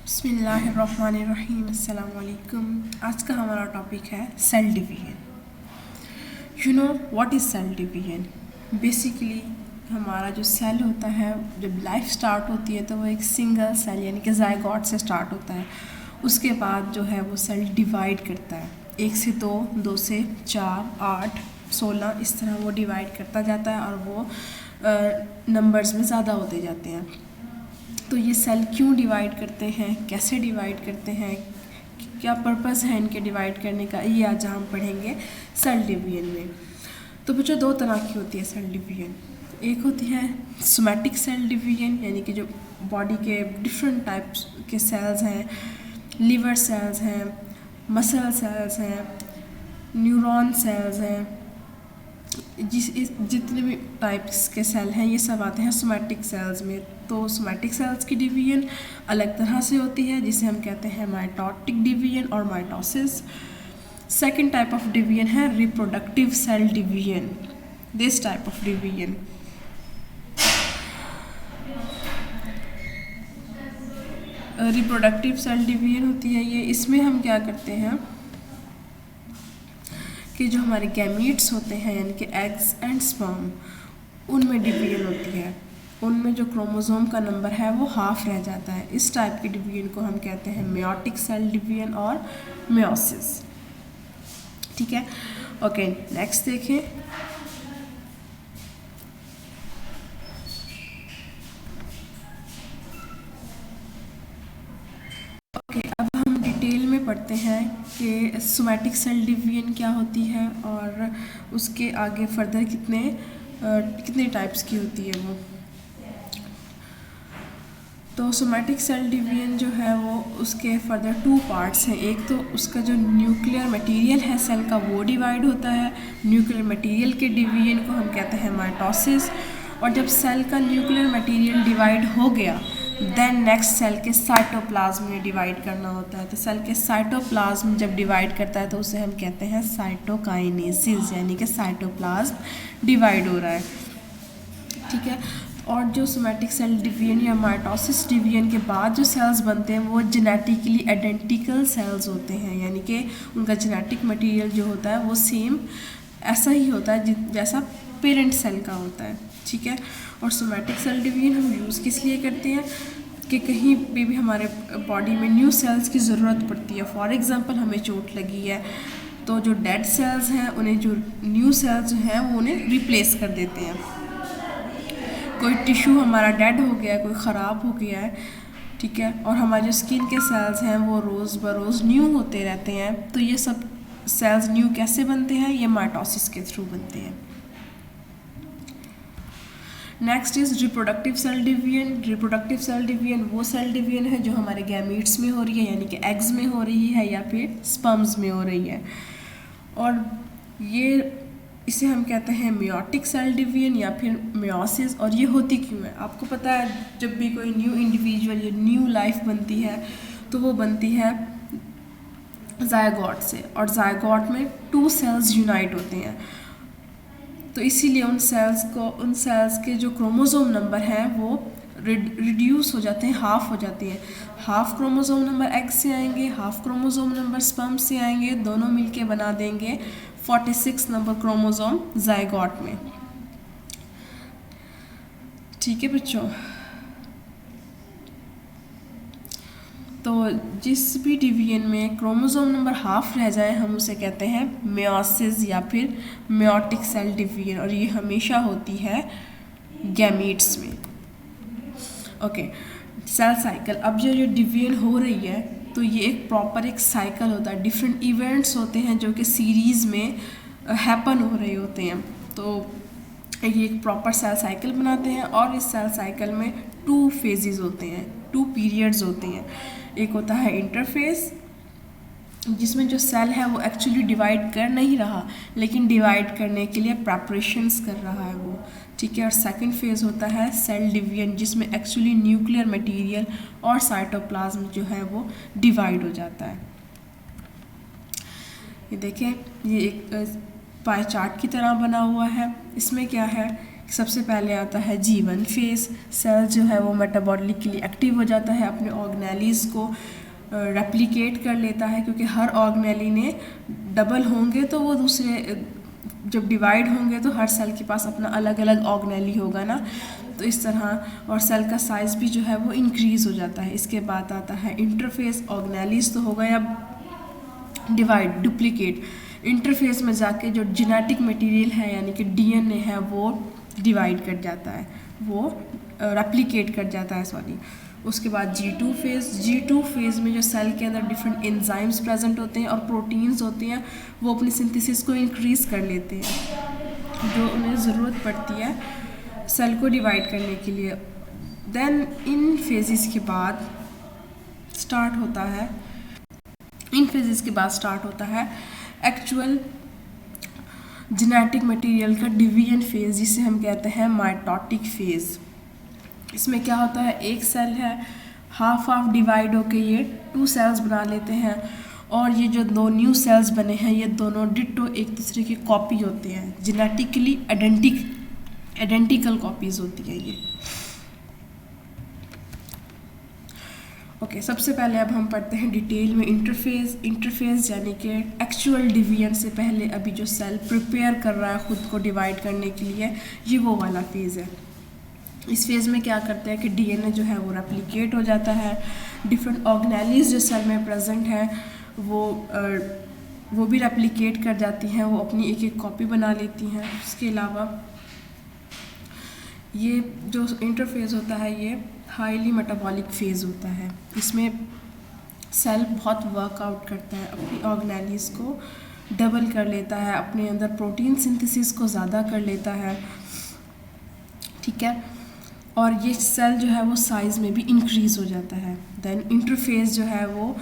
बिस्मिल्लाहिर्रहमानिर्रहीम। अस्सलाम वालेकुम। आज का हमारा टॉपिक है cell division. You know what is cell division? Basically हमारा जो सेल होता है, जब लाइफ स्टार्ट होती है तो वो एक सिंगल सेल यानी कि ज़ायगोट से स्टार्ट होता है। उसके बाद जो है वो सेल डिवाइड करता है, 1 से 2, 2 से 4, 8, 16 इस तरह वो डिवाइड करता जाता है और वो नंबर्स में ज़्यादा होते जाते हैं। तो ये सेल क्यों डिवाइड करते हैं, कैसे डिवाइड करते हैं, क्या पर्पस है इनके डिवाइड करने का, ये आज हम पढ़ेंगे सेल डिवीजन में। तो बच्चों दो तरह की होती है सेल डिवीजन। एक होती है सोमैटिक सेल डिवीजन यानी कि जो बॉडी के डिफरेंट टाइप्स के सेल्स हैं, लिवर सेल्स हैं, मसल सेल्स हैं, न्यूरॉन सेल्स हैं, जितने भी टाइप्स के सेल हैं ये सब आते हैं सोमैटिक सेल्स में। तो सोमैटिक सेल्स की डिवीजन अलग तरह से होती है जिसे हम कहते हैं माइटोटिक डिवीजन और mitosis. Second type of division है reproductive cell division. This type of division reproductive cell division होती है ये। इसमें हम क्या करते हैं कि जो हमारे गैमीट्स होते हैं यानी कि एग्स एंड स्पर्म, उनमें डिवीजन होती है। उनमें जो क्रोमोसोम का नंबर है वो हाफ रह जाता है। इस टाइप की डिवीजन को हम कहते हैं मेयोटिक सेल डिवीजन और मेयोसिस। ठीक है, ओके नेक्स्ट देखें। ओके अब हम डिटेल में पढ़ते हैं कि सोमैटिक सेल डिवीजन क्या होती है और उसके आगे फर्दर कितने टाइप्स की होती है वो। तो सोमैटिक सेल डिवीजन जो है वो उसके फर्दर 2 पार्ट्स हैं। एक तो उसका जो न्यूक्लियर मटेरियल है सेल का वो डिवाइड होता है। न्यूक्लियर मटेरियल के डिवीजन को हम कहते हैं माइटोसिस। और जब सेल का न्यूक्लियर मटेरियल डिवाइड हो गया देन नेक्स्ट सेल के साइटोप्लाज्म में डिवाइड करना होता है। तो सेल के साइटोप्लाज्म जब डिवाइड करता है तो उसे हम कहते हैं साइटोकाइनेसिस, यानी कि साइटोप्लाज्म डिवाइड हो रहा है। ठीक है, और जो सोमैटिक सेल डिवीजन या माइटोसिस डिवीजन के बाद जो सेल्स बनते हैं वो जेनेटिकली आइडेंटिकल सेल्स होते हैं, यानी कि उनका जेनेटिक मटेरियल जो होता है वो सेम ऐसा ही होता है जैसा पेरेंट सेल का होता है। ठीक है, और सोमैटिक सेल डिवीजन हम यूज़ किस लिए करते हैं कि कहीं भी हमारे बॉडी में न्यू सेल्स की ज़रूरत पड़ती है। फॉर एग्ज़ाम्पल हमें चोट लगी है तो जो डेड सेल्स हैं उन्हें जो न्यू सेल्स हैं वो उन्हें रिप्लेस कर देते हैं। कोई टिश्यू हमारा डेड हो गया है, कोई ख़राब हो गया है, ठीक है, और हमारे जो स्किन के सेल्स हैं वो रोज़ बरोज़ न्यू होते रहते हैं। तो ये सब सेल्स न्यू कैसे बनते हैं? ये माइटोसिस के थ्रू बनते हैं। Next is reproductive cell division. Reproductive cell division वो सेल डिवीजन है जो हमारे गैमीट्स में हो रही है, यानी कि एग्स में हो रही है या फिर स्पर्म्स में हो रही है। और इसे हम कहते हैं मेयोटिक सेल डिवीजन या फिर मेयोसिस। और ये होती क्यों है? आपको पता है जब भी कोई न्यू इंडिविजुअल या न्यू लाइफ बनती है तो वो बनती है ज़ायगोट से, और ज़ायगोट में 2 सेल्स यूनाइट होते हैं। तो इसीलिए उन सेल्स के जो क्रोमोसोम नंबर हैं वो रिड्यूस हो जाते हैं, हाफ हो जाते हैं। हाफ क्रोमोसोम नंबर एग से आएंगे, हाफ क्रोमोसोम नंबर स्पर्म से आएंगे, दोनों मिलके बना देंगे 46 नंबर क्रोमोसोम ज़ायगोट में। ठीक है बच्चों, तो जिस भी डिवीजन में क्रोमोसोम नंबर हाफ रह जाए हम उसे कहते हैं मेयोसिस या फिर मेयोटिक सेल डिवीजन, और ये हमेशा होती है गैमीट्स में। Okay, cell cycle. अब जो ये डिवीजन हो रही है तो ये एक प्रॉपर एक साइकिल होता है। डिफरेंट इवेंट्स होते हैं जो कि सीरीज़ में हैपन हो रहे होते हैं। तो ये एक प्रॉपर सेल साइकिल बनाते हैं और इस सेल साइकिल में 2 फेजेस होते हैं, 2 पीरियड्स होते हैं। एक होता है इंटरफेस जिसमें जो सेल है वो एक्चुअली डिवाइड कर नहीं रहा लेकिन डिवाइड करने के लिए प्रेपरेशंस कर रहा है वो। ठीक है, और सेकंड फेज़ होता है सेल डिवीजन जिसमें एक्चुअली न्यूक्लियर मटेरियल और साइटोप्लाज्म जो है वो डिवाइड हो जाता है। ये देखें, ये एक पाई चार्ट की तरह बना हुआ है। इसमें क्या है सबसे पहले आता है G1 फेज। सेल जो है वो मेटाबॉलिकली एक्टिव हो जाता है, अपने ऑर्गेनेलीज को रेप्लिकेट कर लेता है, क्योंकि हर ऑर्गेनेली ने डबल होंगे तो वो दूसरे जब डिवाइड होंगे तो हर सेल के पास अपना अलग अलग ऑर्गेनेली होगा ना, तो इस तरह, और सेल का साइज़ भी जो है वो इंक्रीज़ हो जाता है। इसके बाद आता है इंटरफेस। ऑर्गेनेलीज तो हो गए अब डिवाइड, डुप्लीकेट। इंटरफेस में जाके जो जेनेटिक मटेरियल है यानी कि डीएनए है वो डिवाइड कर जाता है, वो रेप्लिकेट कर जाता है, सॉरी। उसके बाद G2 फेज़। G2 फेज़ में जो सेल के अंदर डिफरेंट एंजाइम्स प्रेजेंट होते हैं और प्रोटीन्स होते हैं, वो अपनी सिंथेसिस को इंक्रीज़ कर लेते हैं, जो उन्हें ज़रूरत पड़ती है सेल को डिवाइड करने के लिए। देन इन फेजेस के बाद स्टार्ट होता है एक्चुअल जेनेटिक मटेरियल का डिवीजन फेज़, जिसे हम कहते हैं माइटोटिक फेज़। इसमें क्या होता है, एक सेल है, हाफ डिवाइड होके ये 2 सेल्स बना लेते हैं, और ये जो 2 न्यू सेल्स बने हैं ये दोनों डिट्टो एक दूसरे की कॉपी होते हैं, जेनेटिकली आइडेंटिकल कॉपीज़ होती हैं ये। ओके, सबसे पहले अब हम पढ़ते हैं डिटेल में इंटरफेस यानी कि एक्चुअल डिवीजन से पहले अभी जो सेल प्रिपेयर कर रहा है ख़ुद को डिवाइड करने के लिए, ये वो वाला फेज़ है। इस फेज़ में क्या करते हैं कि डीएनए जो है वो रेप्लिकेट हो जाता है, डिफरेंट ऑर्गेनेलीज जो सेल में प्रेजेंट है वो भी रेप्लिकेट कर जाती हैं, वो अपनी एक एक कॉपी बना लेती हैं। उसके अलावा ये जो इंटरफेस होता है ये हाईली मेटाबॉलिक फेज़ होता है। इसमें सेल बहुत वर्कआउट करता है, अपनी ऑर्गेनेलीज को डबल कर लेता है, अपने अंदर प्रोटीन सिंथेसिस को ज़्यादा कर लेता है, ठीक है, और ये सेल जो है वो साइज़ में भी इंक्रीज़ हो जाता है। देन इंटरफेस जो है वो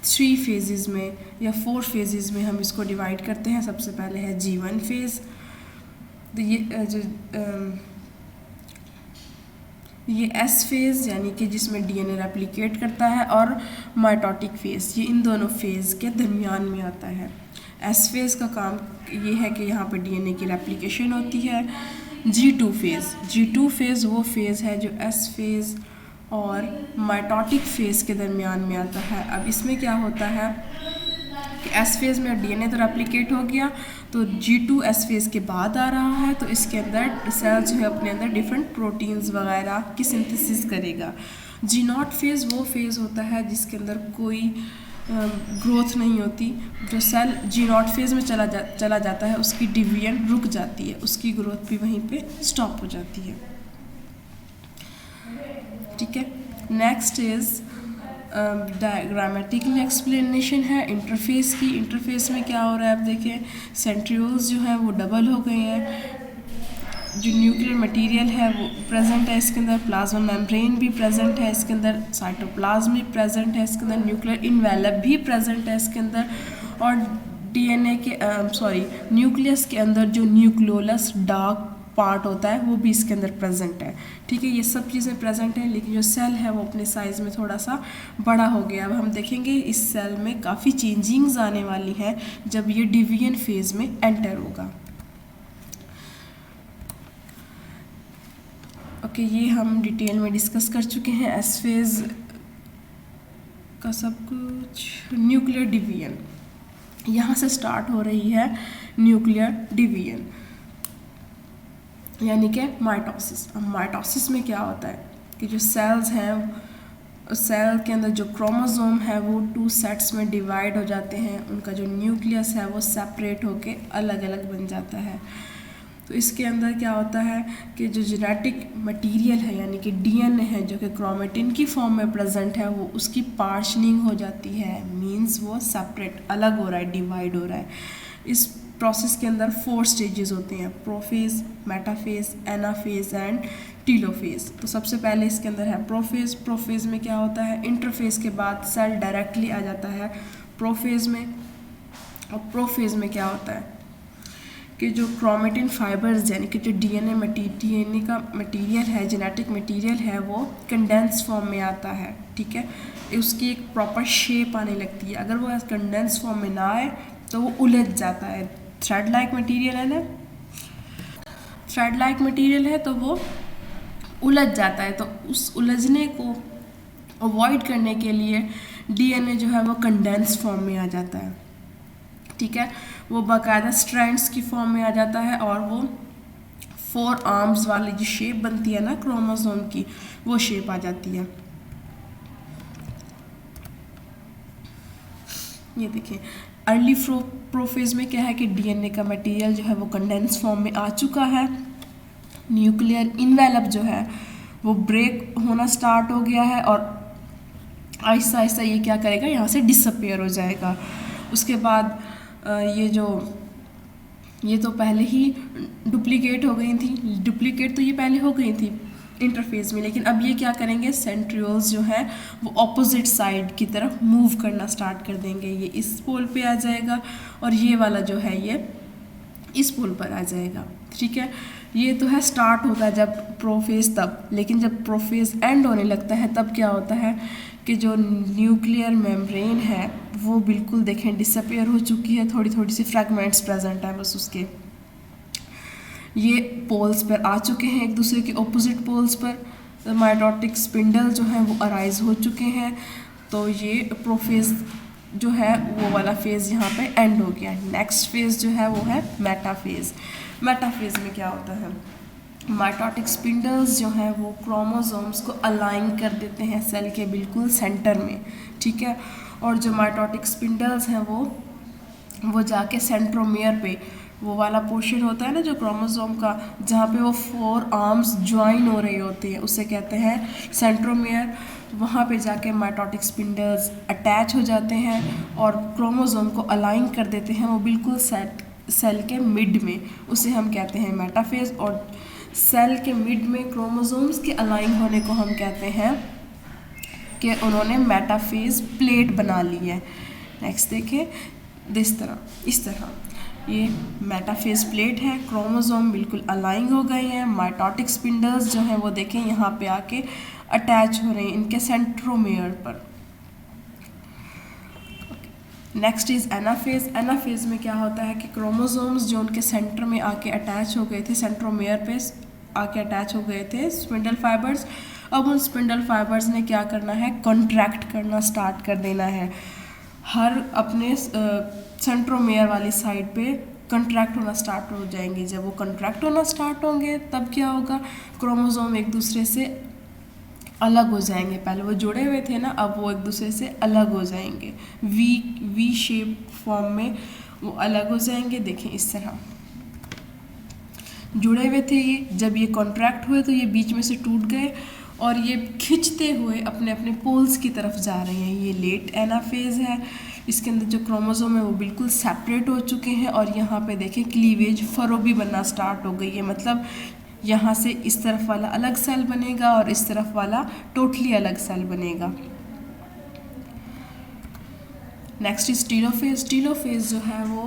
3 फेजेस में या 4 फेजेस में हम इसको डिवाइड करते हैं। सबसे पहले है G1 फेज़, तो ये S फेज़ यानी कि जिसमें डीएनए रेप्लिकेट करता है, और माइटोटिक फेज़ ये इन दोनों फेज़ के दरमियान में आता है। S फेज़ का काम ये है कि यहाँ पर डीएनए की रेप्लिकेशन होती है। G2 फेज़ वो फेज़ है जो S फेज़ और माइटोटिक फेज़ के दरमियान में आता है। अब इसमें क्या होता है कि S फेज़ में डीएनए तो रेप्लिकेट हो गया, तो G2 S फेज़ के बाद आ रहा है, तो इसके अंदर सेल जो है अपने अंदर डिफरेंट प्रोटीन्स वगैरह की सिंथेसिस करेगा। G0 फेज़ वो फेज़ होता है जिसके अंदर कोई ग्रोथ नहीं होती। जो सेल G0 फेज़ में चला जाता है उसकी डिवीजन रुक जाती है, उसकी ग्रोथ भी वहीं पे स्टॉप हो जाती है, ठीक है। नेक्स्ट इज़ डायग्रामेटिकल एक्सप्लेनेशन है इंटरफेस की। इंटरफेस में क्या हो रहा है, आप देखें सेंट्रियोल्स जो है वो डबल हो गए हैं, जो न्यूक्लियर मटेरियल है वो प्रेजेंट है इसके अंदर, प्लाज्मा मेम्ब्रेन भी प्रेजेंट है इसके अंदर, साइटोप्लाज्म भी प्रेजेंट है इसके अंदर, न्यूक्लियर इन्वेलप भी प्रेजेंट है इसके अंदर, और डीएनए के न्यूक्लियस के अंदर जो न्यूक्लियोलस डार्क पार्ट होता है वो भी इसके अंदर प्रेजेंट है, ठीक है। ये सब चीज़ें प्रेजेंट हैं, लेकिन जो सेल है वो अपने साइज़ में थोड़ा सा बड़ा हो गया। अब हम देखेंगे इस सेल में काफ़ी चेंजिंग्स आने वाली हैं जब ये डिवीजन फेज़ में एंटर होगा। ओके, ये हम डिटेल में डिस्कस कर चुके हैं एस फेज़ का सब कुछ। न्यूक्लियर डिवीजन, यहाँ से स्टार्ट हो रही है न्यूक्लियर डिवीजन यानी कि माइटोसिस। अब माइटोसिस में क्या होता है कि जो सेल्स हैं, सेल के अंदर जो क्रोमोसोम है वो 2 सेट्स में डिवाइड हो जाते हैं, उनका जो न्यूक्लियस है वो सेपरेट होके अलग अलग बन जाता है। तो इसके अंदर क्या होता है कि जो जेनेटिक मटेरियल है यानी कि डीएनए है जो कि क्रोमेटिन की फॉर्म में प्रेजेंट है, वो उसकी पार्शनिंग हो जाती है, मींस वो सेपरेट अलग हो रहा है, डिवाइड हो रहा है। इस प्रोसेस के अंदर 4 स्टेजेस होते हैं, prophase, metaphase, anaphase and telophase. तो सबसे पहले इसके अंदर है प्रोफेज। प्रोफेज में क्या होता है, इंटरफेज के बाद सेल डायरेक्टली आ जाता है प्रोफेज में। और प्रोफेज में क्या होता है कि जो क्रोमेटिन फाइबर्स यानी कि जो डीएनए का मटेरियल है, जेनेटिक मटेरियल है, वो कंडेंस फॉर्म में आता है, ठीक है। उसकी एक प्रॉपर शेप आने लगती है। अगर वो कंडेंस फॉर्म में ना आए तो वो उलझ जाता है। थ्रेड लाइक मटेरियल है ना, थ्रेड लाइक मटेरियल है तो वो उलझ जाता है, तो उस उलझने को अवॉइड करने के लिए डीएनए जो है वो कंडेंस फॉर्म में आ जाता है, ठीक है। वो बाकायदा स्ट्रैंड्स की फॉर्म में आ जाता है और वो 4 आर्म्स वाली जो शेप बनती है ना क्रोमोसोम की, वो शेप आ जाती है। ये देखिए अर्ली प्रोफेज में क्या है कि डीएनए का मटेरियल जो है वो कंडेंस फॉर्म में आ चुका है, न्यूक्लियर इनवेलप जो है वो ब्रेक होना स्टार्ट हो गया है और आहिस्ता आहिस्ता ये क्या करेगा, यहाँ से डिसअपेयर हो जाएगा। उसके बाद ये तो पहले ही डुप्लीकेट हो गई थी, डुप्लीकेट तो ये पहले हो गई थी इंटरफेस में, लेकिन अब ये क्या करेंगे, सेंट्रियोल्स जो है वो ऑपोजिट साइड की तरफ मूव करना स्टार्ट कर देंगे। ये इस पोल पे आ जाएगा और ये वाला जो है ये इस पोल पर आ जाएगा, ठीक है। ये तो है स्टार्ट होता है जब प्रोफेज तब, लेकिन जब प्रोफेज एंड होने लगता है तब क्या होता है कि जो न्यूक्लियर मेम्ब्रेन है वो बिल्कुल देखें डिसअपियर हो चुकी है, थोड़ी थोड़ी सी फ्रैगमेंट्स प्रेजेंट है बस उसके। ये पोल्स पर आ चुके हैं एक दूसरे के ऑपोजिट पोल्स पर, माइटोटिक स्पिंडल जो है वो अराइज हो चुके हैं, तो ये प्रोफेज जो है वो वाला फेज़ यहाँ पे एंड हो गया। नेक्स्ट फेज़ जो है वो है मेटाफेज़। मेटाफेज़ में क्या होता है, माइटोटिक स्पिंडल्स जो हैं वो क्रोमोसोम्स को अलाइन कर देते हैं सेल के बिल्कुल सेंटर में, ठीक है। और जो माइटोटिक स्पिंडल्स हैं वो जाके सेंट्रोमियर पे, वो वाला पोर्शन होता है ना जो क्रोमोसोम का जहाँ पे वो 4 आर्म्स ज्वाइन हो रहे होते हैं, उसे कहते हैं सेंट्रोमियर। वहाँ पे जाके माइटोटिक स्पिंडल्स अटैच हो जाते हैं और क्रोमोसोम को अलाइन कर देते हैं वो बिल्कुल सेल के मिड में, उसे हम कहते हैं मेटाफेज़। और सेल के मिड में क्रोमोसोम्स के अलाइन होने को हम कहते हैं कि उन्होंने मेटाफेज़ प्लेट बना ली है। नेक्स्ट देखें, इस तरह ये मेटाफेज़ प्लेट है, क्रोमोसोम बिल्कुल अलाइन हो गए हैं, माइटोटिक स्पिंडल्स जो हैं वो देखें यहाँ पे आके अटैच हो रहे हैं इनके सेंट्रोमियर पर। Next is anaphase. एनाफेज़ में क्या होता है कि क्रोमोसोम्स जो उनके सेंटर में आके अटैच हो गए थे, सेंट्रोमियर पे आके अटैच हो गए थे स्पिंडल फाइबर्स, अब उन स्पिंडल फाइबर्स ने क्या करना है, कॉन्ट्रैक्ट करना स्टार्ट कर देना है। हर अपने सेंट्रोमियर वाली साइड पे कॉन्ट्रैक्ट होना स्टार्ट हो जाएंगे। जब वो कॉन्ट्रैक्ट होना स्टार्ट होंगे तब क्या होगा, क्रोमोसोम एक दूसरे से अलग हो जाएंगे। पहले वो जुड़े हुए थे ना, अब वो एक दूसरे से अलग हो जाएंगे, वी शेप फॉर्म में वो अलग हो जाएंगे। देखें इस तरह जुड़े हुए थे ये, जब ये कॉन्ट्रैक्ट हुए तो ये बीच में से टूट गए और ये खिंचते हुए अपने अपने पोल्स की तरफ जा रहे हैं। ये लेट एनाफेज़ है, इसके अंदर जो क्रोमोसोम है वो बिल्कुल सेपरेट हो चुके हैं और यहाँ पे देखें क्लीवेज फरो भी बनना स्टार्ट हो गई है, मतलब यहाँ से इस तरफ वाला अलग सेल बनेगा और इस तरफ वाला टोटली अलग सेल बनेगा। Next is telophase. टीलोफेज जो है वो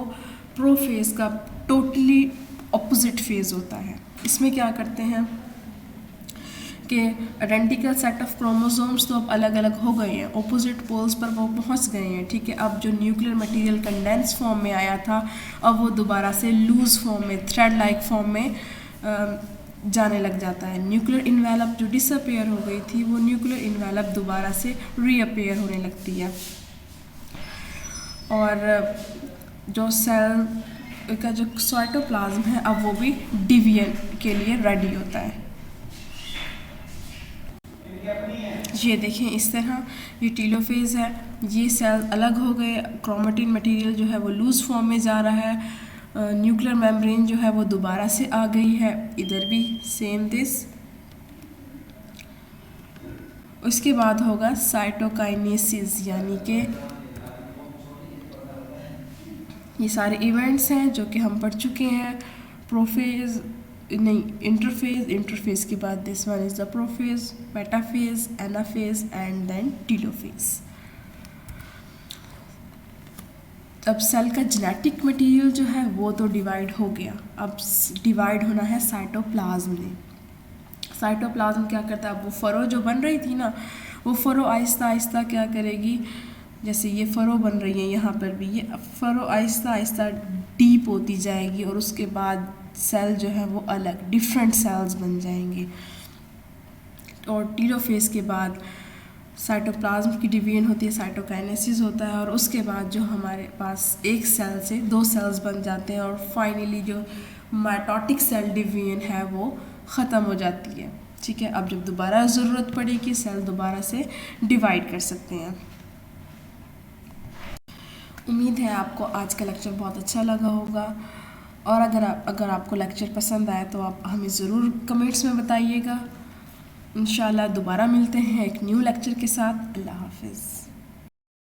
प्रोफेज का टोटली ऑपोजिट फेज होता है। इसमें क्या करते हैं कि आइडेंटिकल सेट ऑफ क्रोमोसोम्स तो अब अलग अलग हो गए हैं, ऑपोजिट पोल्स पर वो पहुंच गए हैं, ठीक है। अब जो न्यूक्लियर मटेरियल कंडेंस फॉर्म में आया था अब वो दोबारा से लूज फॉर्म में, थ्रेड लाइक फॉर्म में जाने लग जाता है। न्यूक्लियर इन्वेलप जो डिसअपेयर हो गई थी वो न्यूक्लियर इन्वेलप दोबारा से रीअपेयर होने लगती है और जो सेल का जो साइटोप्लाज्म है अब वो भी डिवीजन के लिए रेडी होता है। ये देखें इस तरह ये टीलोफेज है, ये सेल अलग हो गए, क्रोमेटिन मटेरियल जो है वो लूज फॉर्म में जा रहा है, न्यूक्लियर मेम्ब्रेन जो है वो दोबारा से आ गई है, इधर भी सेम दिस। उसके बाद होगा साइटोकाइनेसिस, यानी कि ये सारे इवेंट्स हैं जो कि हम पढ़ चुके हैं। प्रोफेज नहीं, इंटरफेज, इंटरफेज के बाद this one is the prophase, metaphase, anaphase and then telophase. अब सेल का जेनेटिक मटेरियल जो है वो तो डिवाइड हो गया, अब डिवाइड होना है साइटोप्लाज्म में। साइटोप्लाज्म क्या करता है, अब वो फरो जो बन रही थी ना, वो फरो आहिस्ता आहिस्ता क्या करेगी, जैसे ये फरो बन रही है यहाँ पर भी, ये फरो आहिस्ता आहिस्ता डीप होती जाएगी और उसके बाद सेल जो है वो अलग डिफरेंट सेल्स बन जाएंगे। और टीलोफेज के बाद साइटोप्लाज्म की डिवीजन होती है, साइटोकाइनेसिस होता है, और उसके बाद जो हमारे पास एक सेल से दो सेल्स बन जाते हैं, और फाइनली जो माइटोटिक सेल डिवीजन है वो ख़त्म हो जाती है। ठीक है, अब जब दोबारा ज़रूरत पड़ेगी सेल दोबारा से डिवाइड कर सकते हैं। उम्मीद है आपको आज का लेक्चर बहुत अच्छा लगा होगा, और अगर आपको लेक्चर पसंद आए तो आप हमें ज़रूर कमेंट्स में बताइएगा। इंशाल्लाह दोबारा मिलते हैं एक न्यू लेक्चर के साथ। अल्लाह हाफिज़।